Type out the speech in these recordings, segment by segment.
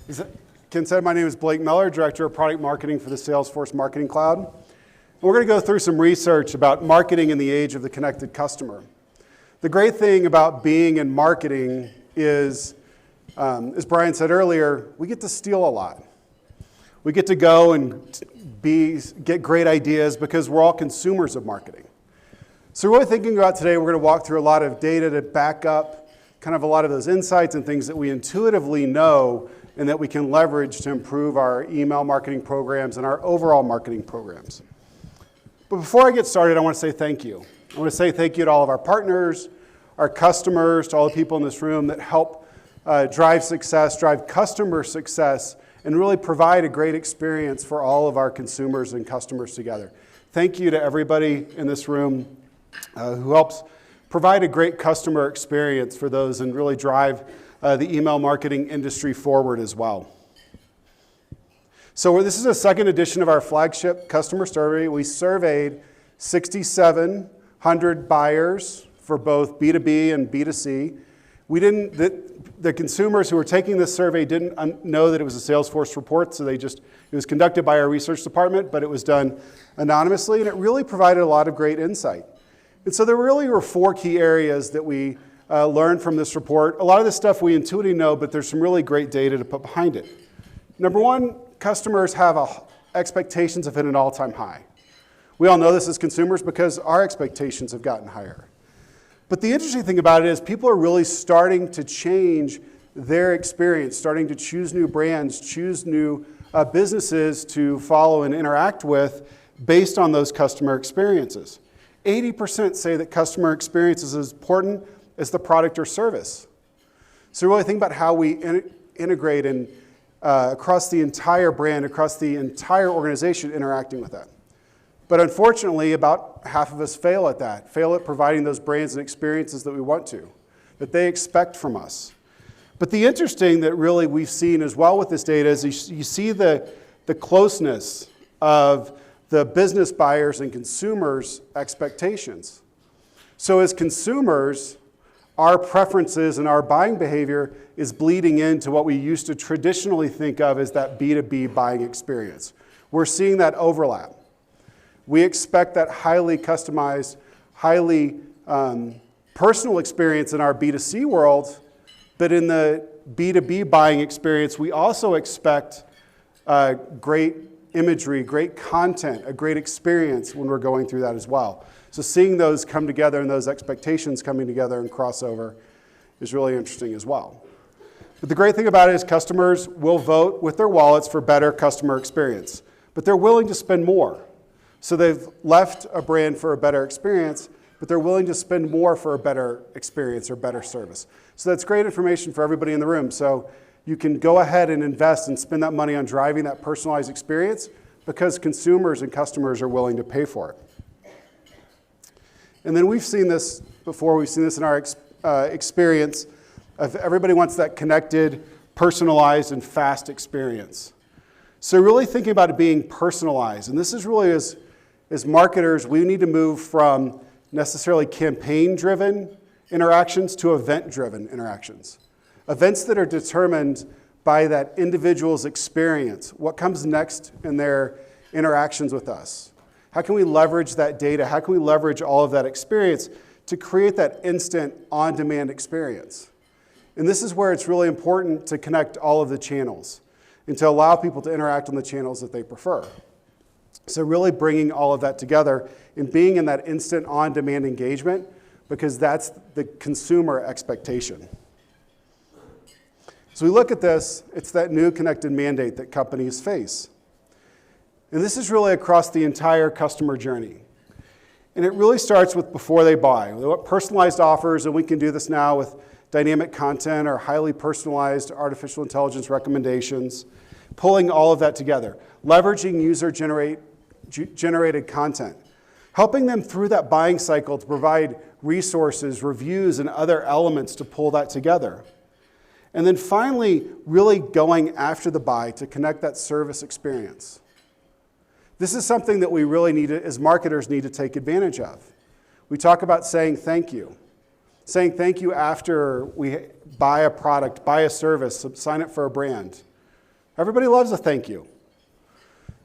As Ken said, my name is Blake Miller, Director of Product Marketing for the Salesforce Marketing Cloud. And we're going to go through some research about marketing in the age of the connected customer. The great thing about being in marketing is, as Brian said earlier, we get to steal a lot. We get to go and get great ideas because we're all consumers of marketing. So really thinking about today, we're going to walk through a lot of data to back up kind of a lot of those insights and things that we intuitively know and that we can leverage to improve our email marketing programs and our overall marketing programs. But before I get started, I want to say thank you. I want to say thank you to all of our partners, our customers, to all the people in this room that help drive success, drive customer success, and really provide a great experience for all of our consumers and customers together. Thank you to everybody in this room who helps provide a great customer experience for those and really drive the email marketing industry forward as well. So this is a second edition of our flagship customer survey. We surveyed 6,700 buyers for both B2B and B2C. The consumers who were taking this survey didn't know that it was a Salesforce report, so it was conducted by our research department, but it was done anonymously, and it really provided a lot of great insight. And so there really were four key areas that we learned from this report. A lot of this stuff we intuitively know, but there's some really great data to put behind it. Number one, customers have expectations have hit an all-time high. We all know this as consumers because our expectations have gotten higher. But the interesting thing about it is people are really starting to change their experience, starting to choose new brands, choose new businesses to follow and interact with based on those customer experiences. 80% say that customer experience is as important as the product or service. So really think about how we integrate and across the entire brand, across the entire organization interacting with that. But unfortunately, about half of us fail at that, fail at providing those brands and experiences that we want to, that they expect from us. But the interesting that really we've seen as well with this data is you see the closeness of the business buyers and consumers' expectations. So as consumers, our preferences and our buying behavior is bleeding into what we used to traditionally think of as that B2B buying experience. We're seeing that overlap. We expect that highly customized, highly personal experience in our B2C world, but in the B2B buying experience, we also expect great imagery, great content, a great experience when we're going through that as well. So seeing those come together and those expectations coming together and crossover is really interesting as well. But the great thing about it is customers will vote with their wallets for better customer experience, but they're willing to spend more. So they've left a brand for a better experience, but they're willing to spend more for a better experience or better service. So that's great information for everybody in the room. So you can go ahead and invest and spend that money on driving that personalized experience because consumers and customers are willing to pay for it. And then we've seen this before. We've seen this in our experience of everybody wants that connected, personalized, and fast experience. So really thinking about it being personalized. And this is really as marketers, we need to move from necessarily campaign-driven interactions to event-driven interactions. Events that are determined by that individual's experience, what comes next in their interactions with us. How can we leverage that data? How can we leverage all of that experience to create that instant on-demand experience? And this is where it's really important to connect all of the channels and to allow people to interact on the channels that they prefer. So really bringing all of that together and being in that instant on-demand engagement because that's the consumer expectation. So we look at this, it's that new connected mandate that companies face. And this is really across the entire customer journey. And it really starts with before they buy. They want personalized offers, and we can do this now with dynamic content or highly personalized artificial intelligence recommendations, pulling all of that together, leveraging user-generated content, helping them through that buying cycle to provide resources, reviews, and other elements to pull that together. And then finally, really going after the buy to connect that service experience. This is something that we really need to, as marketers, need to take advantage of. We talk about saying thank you. saying thank you after we buy a product, buy a service, sign up for a brand. Everybody loves a thank you.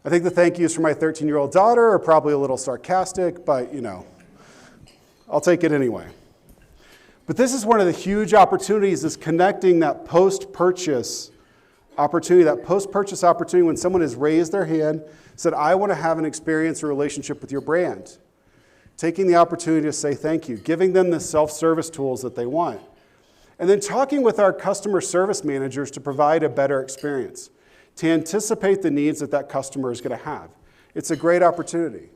I think the thank yous for my 13-year-old daughter are probably a little sarcastic, but I'll take it anyway. But this is one of the huge opportunities, is connecting that post-purchase opportunity, when someone has raised their hand, said, I want to have an experience or relationship with your brand. Taking the opportunity to say thank you, giving them the self-service tools that they want. And then talking with our customer service managers to provide a better experience, to anticipate the needs that that customer is going to have. It's a great opportunity.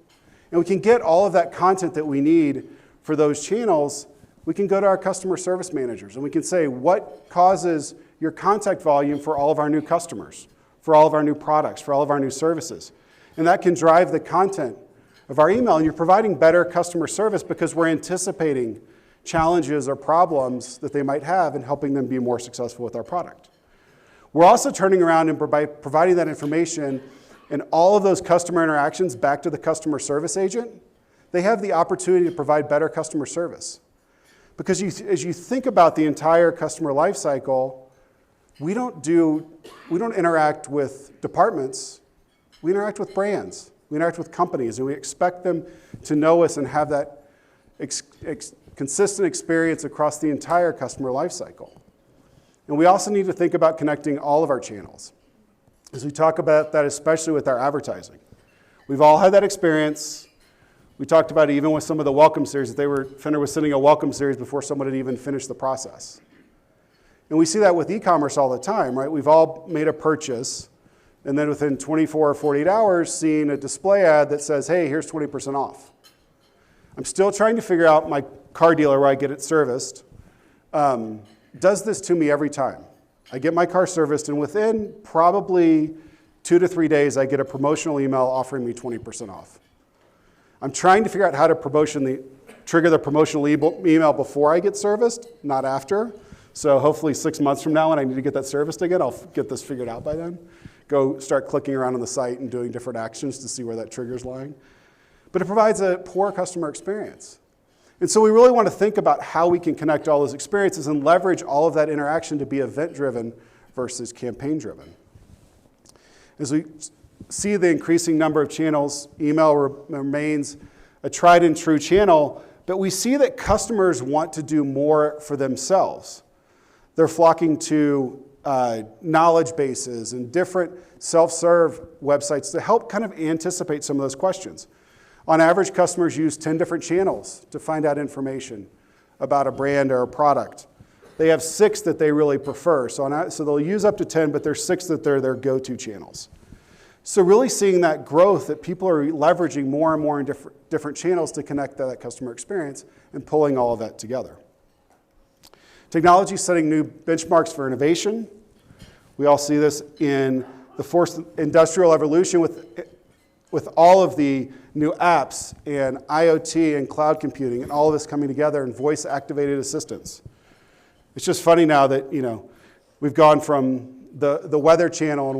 And we can get all of that content that we need for those channels. We can go to our customer service managers and we can say, what causes your contact volume for all of our new customers, for all of our new products, for all of our new services? And that can drive the content of our email. And you're providing better customer service because we're anticipating challenges or problems that they might have and helping them be more successful with our product. We're also turning around and providing that information and all of those customer interactions back to the customer service agent. They have the opportunity to provide better customer service. Because as you think about the entire customer life cycle, we don't interact with departments, we interact with brands, we interact with companies, and we expect them to know us and have that consistent experience across the entire customer life cycle. And we also need to think about connecting all of our channels. As we talk about that, especially with our advertising. We've all had that experience. We talked about it even with some of the welcome series, that Fender was sending a welcome series before someone had even finished the process. And we see that with e-commerce all the time, right? We've all made a purchase, and then within 24 or 48 hours, seen a display ad that says, hey, here's 20% off. I'm still trying to figure out my car dealer where I get it serviced. Does this to me every time. I get my car serviced, and within probably 2 to 3 days, I get a promotional email offering me 20% off. I'm trying to figure out how to trigger the promotional email before I get serviced, not after. So hopefully 6 months from now when I need to get that serviced again, I'll get this figured out by then. Go start clicking around on the site and doing different actions to see where that trigger's lying. But it provides a poor customer experience. And so we really want to think about how we can connect all those experiences and leverage all of that interaction to be event-driven versus campaign-driven. As we see the increasing number of channels, email remains a tried and true channel, but we see that customers want to do more for themselves. They're flocking to knowledge bases and different self-serve websites to help kind of anticipate some of those questions. On average, customers use 10 different channels to find out information about a brand or a product. They have 6 that they really prefer. So they'll use up to 10, but there's 6 that they're their go-to channels. So really seeing that growth, that people are leveraging more and more in different channels to connect that customer experience and pulling all of that together. Technology is setting new benchmarks for innovation. We all see this in the fourth industrial revolution with all of the new apps and IoT and cloud computing and all of this coming together and voice-activated assistants. It's just funny now that, we've gone from the weather channel and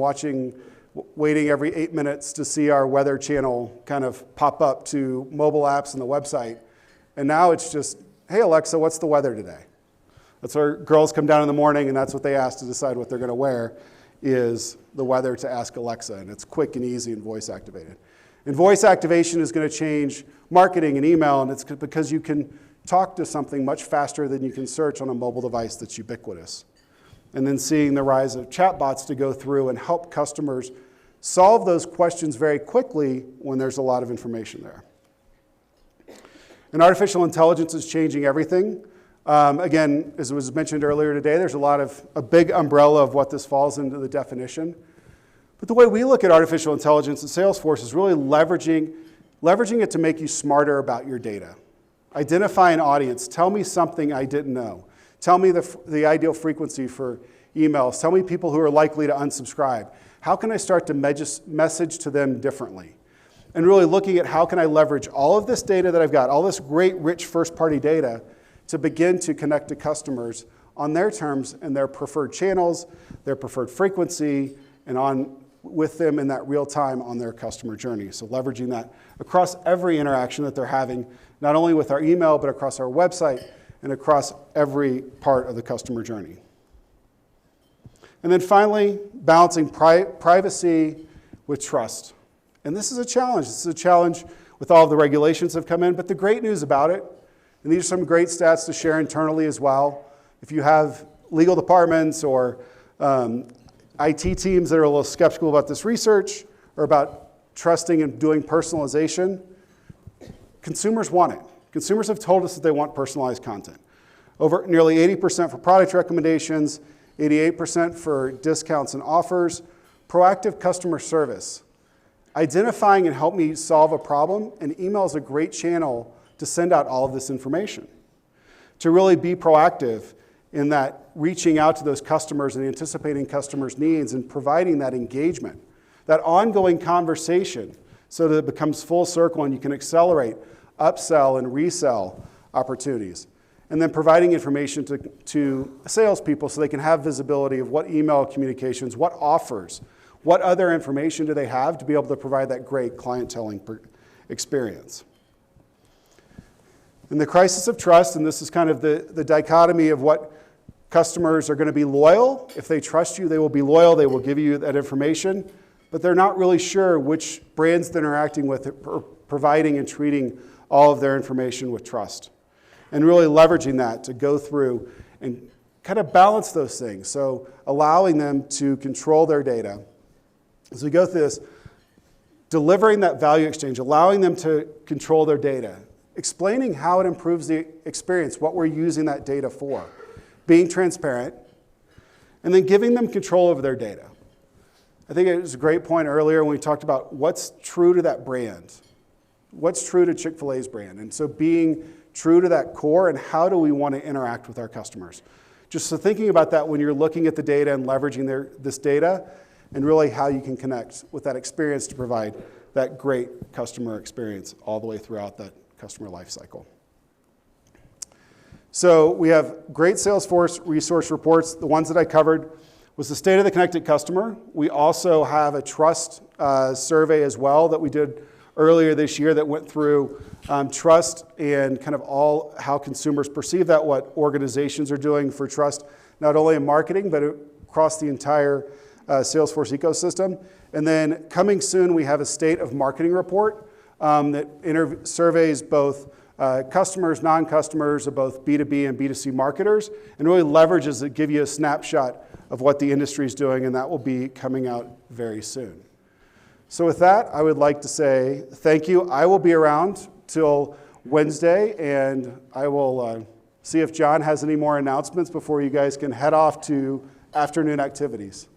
waiting every 8 minutes to see our weather channel kind of pop up to mobile apps and the website. And now it's just, hey, Alexa, what's the weather today? That's where girls come down in the morning and that's what they ask to decide what they're going to wear, is the weather to ask Alexa. And it's quick and easy and voice activated. And voice activation is going to change marketing and email, and it's because you can talk to something much faster than you can search on a mobile device that's ubiquitous. And then seeing the rise of chatbots to go through and help customers solve those questions very quickly when there's a lot of information there. And artificial intelligence is changing everything. Again, as was mentioned earlier today, there's a big umbrella of what this falls into the definition. But the way we look at artificial intelligence at Salesforce is really leveraging it to make you smarter about your data. Identify an audience. Tell me something I didn't know. Tell me the ideal frequency for emails. Tell me people who are likely to unsubscribe. How can I start to message to them differently? And really looking at how can I leverage all of this data that I've got, all this great, rich first-party data, to begin to connect to customers on their terms and their preferred channels, their preferred frequency, and with them in that real time on their customer journey. So leveraging that across every interaction that they're having, not only with our email, but across our website and across every part of the customer journey. And then finally, balancing privacy with trust. And this is a challenge. This is a challenge with all of the regulations that have come in, but the great news about it, and these are some great stats to share internally as well, if you have legal departments or IT teams that are a little skeptical about this research or about trusting and doing personalization, consumers want it. Consumers have told us that they want personalized content. Over nearly 80% for product recommendations, 88% for discounts and offers, proactive customer service. Identifying and help me solve a problem, and email is a great channel to send out all of this information. To really be proactive in that reaching out to those customers and anticipating customers' needs and providing that engagement, that ongoing conversation so that it becomes full circle and you can accelerate upsell and resell opportunities. And then providing information to salespeople so they can have visibility of what email communications, what offers, what other information do they have to be able to provide that great clienteling experience. In the crisis of trust, and this is kind of the dichotomy of what customers are going to be loyal. If they trust you, they will be loyal. They will give you that information. But they're not really sure which brands they're interacting with are providing and treating all of their information with trust. And really leveraging that to go through and kind of balance those things. So allowing them to control their data. As we go through this, delivering that value exchange, allowing them to control their data, explaining how it improves the experience, what we're using that data for, being transparent, and then giving them control over their data. I think it was a great point earlier when we talked about what's true to that brand, what's true to Chick-fil-A's brand, and so being true to that core and how do we want to interact with our customers. Just so thinking about that when you're looking at the data and leveraging this data and really how you can connect with that experience to provide that great customer experience all the way throughout that customer life cycle. So we have great Salesforce resource reports. The ones that I covered was the state of the connected customer. We also have a trust survey as well that we did earlier this year that went through trust and kind of all how consumers perceive that, what organizations are doing for trust, not only in marketing, but across the entire Salesforce ecosystem. And then coming soon, we have a state of marketing report that surveys both customers, non-customers of both B2B and B2C marketers, and really leverages it, give you a snapshot of what the industry is doing, and that will be coming out very soon. So with that, I would like to say thank you. I will be around till Wednesday, and I will see if John has any more announcements before you guys can head off to afternoon activities.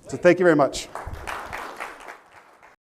So thank you very much.